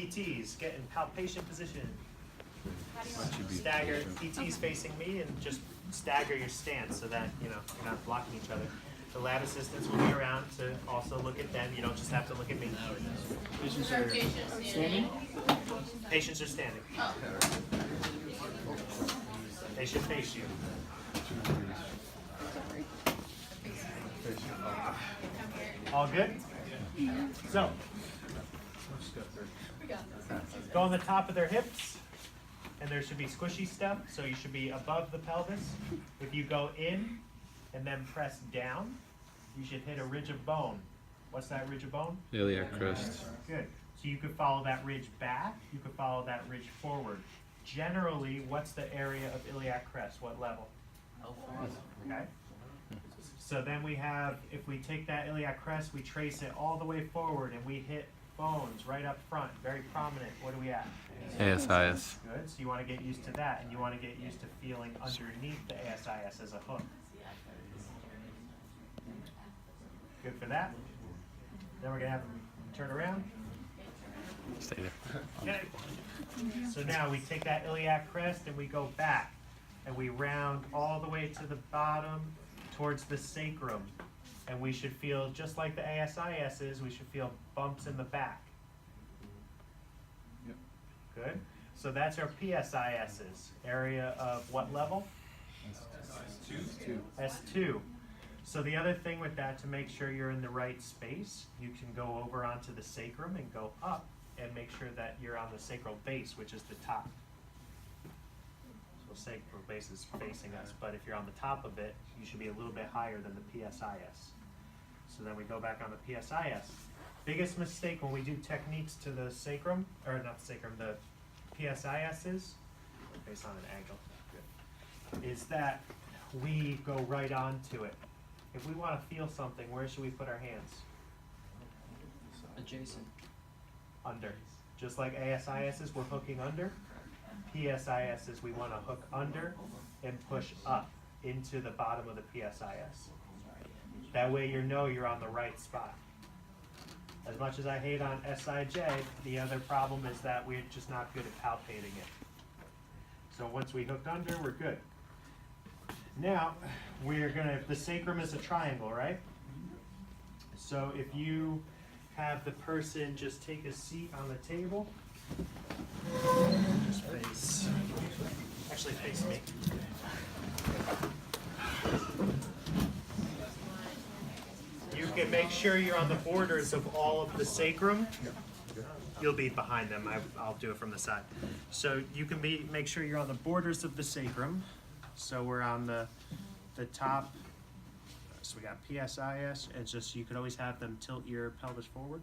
PTs, get in palpation position. Stagger, PTs facing me, and just stagger your stance so that you're not blocking each other. The lab assistants will be around to also look at them. You don't just have to look at me. Patients are standing? Patients are standing. They should face you. All good? So, go on the top of their hips, and there should be squishy stuff, so you should be above the pelvis. If you go in and then press down, you should hit a ridge of bone. What's that ridge of bone? Iliac crest. Good. So you could follow that ridge back, you could follow that ridge forward. Generally, what's the area of iliac crest? What level? Okay. So then we have, if we take that iliac crest, we trace it all the way forward, and we hit bones right up front, very prominent. What are we at? ASIS. Good. So you want to get used to that, and you want to get used to feeling underneath the ASIS as a hook. Good for that. Then we're going to have them turn around. Stay there. Okay. So now we take that iliac crest and we go back, and we round all the way to the bottom towards the sacrum. And we should feel, just like the ASIS is, we should feel bumps in the back. Yep. Good. So that's our PSISs. Area of what level? S2. S2. So the other thing with that, to make sure you're in the right space, you can go over onto the sacrum and go up and make sure that you're on the sacral base, which is the top. So sacral base is facing us, but if you're on the top of it, you should be a little bit higher than the PSIS. So then we go back on the PSIS. Biggest mistake when we do techniques to the sacrum, or not the sacrum, the PSISs, based on an angle, is that we go right onto it. If we want to feel something, where should we put our hands? Adjacent. Under. Just like ASISs, we're hooking under. PSISs, we want to hook under and push up into the bottom of the PSIS. That way you know you're on the right spot. As much as I hate on SIJ, the other problem is that we're just not good at palpating it. So once we hooked under, we're good. Now, we're gonna, the sacrum is a triangle, right? So if you have the person just take a seat on the table, just face, actually face me. You can make sure you're on the borders of all of the sacrum. You'll be behind them, I'll do it from the side. So you can make sure you're on the borders of the sacrum. So we're on the top, so we got PSIS, and just, you could always have them tilt your pelvis forward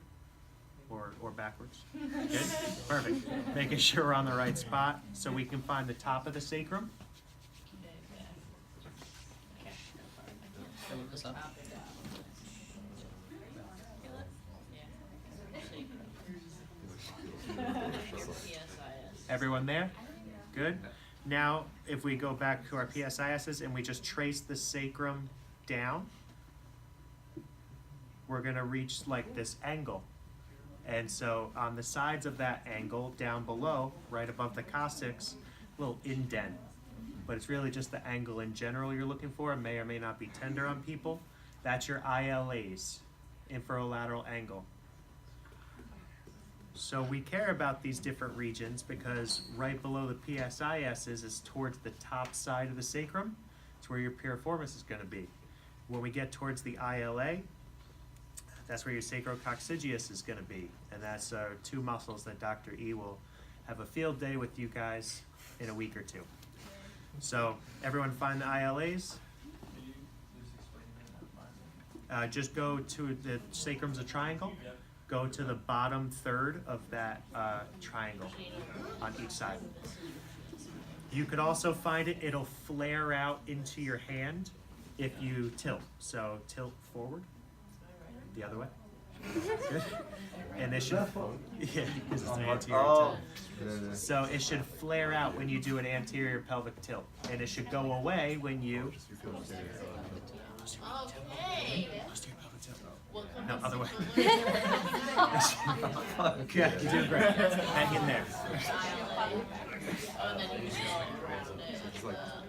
or backwards. Good, perfect. Making sure we're on the right spot, so we can find the top of the sacrum. Fill this up. Everyone there? Good. Now, if we go back to our PSISs and we just trace the sacrum down, we're going to reach like this angle. And so on the sides of that angle, down below, right above the coccyx, little indent. But it's really just the angle in general you're looking for. It may or may not be tender on people. That's your ILAs, inferolateral angle. So we care about these different regions because right below the PSISs is towards the top side of the sacrum. It's where your piriformis is going to be. When we get towards the ILA, that's where your sacrococcygeus is going to be. And that's two muscles that Dr. E will have a field day with you guys in a week or two. So everyone find the ILAs. Just go to the sacrum's a triangle. Go to the bottom third of that triangle on each side. You could also find it, it'll flare out into your hand if you tilt. So tilt forward, the other way. Good. And it should, yeah, because it's an anterior tilt. So it should flare out when you do an anterior pelvic tilt. And it should go away when you... Okay. No, other way. Okay, you're doing great. Hang in there.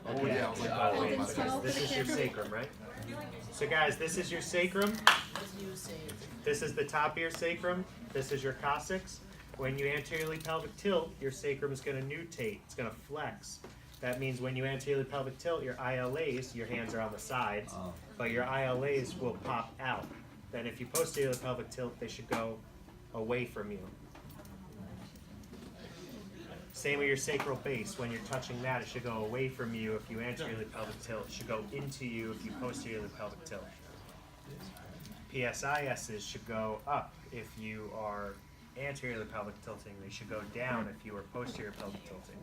Oh yeah, I was like, oh, Wait, so this is your sacrum, right? So guys, this is your sacrum. This is the top of your sacrum. This is your coccyx. When you anteriorly pelvic tilt, your sacrum is going to nutate. It's going to flex. That means when you anteriorly pelvic tilt, your ILAs, your hands are on the sides, but your ILAs will pop out. Then if you posteriorly pelvic tilt, they should go away from you. Same with your sacral base. When you're touching that, it should go away from you if you anteriorly pelvic tilt. It should go into you if you posteriorly pelvic tilt. PSISs should go up if you are anteriorly pelvic tilting. They should go down if you are posterior pelvic tilting.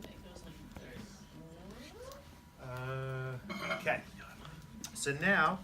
Okay. So now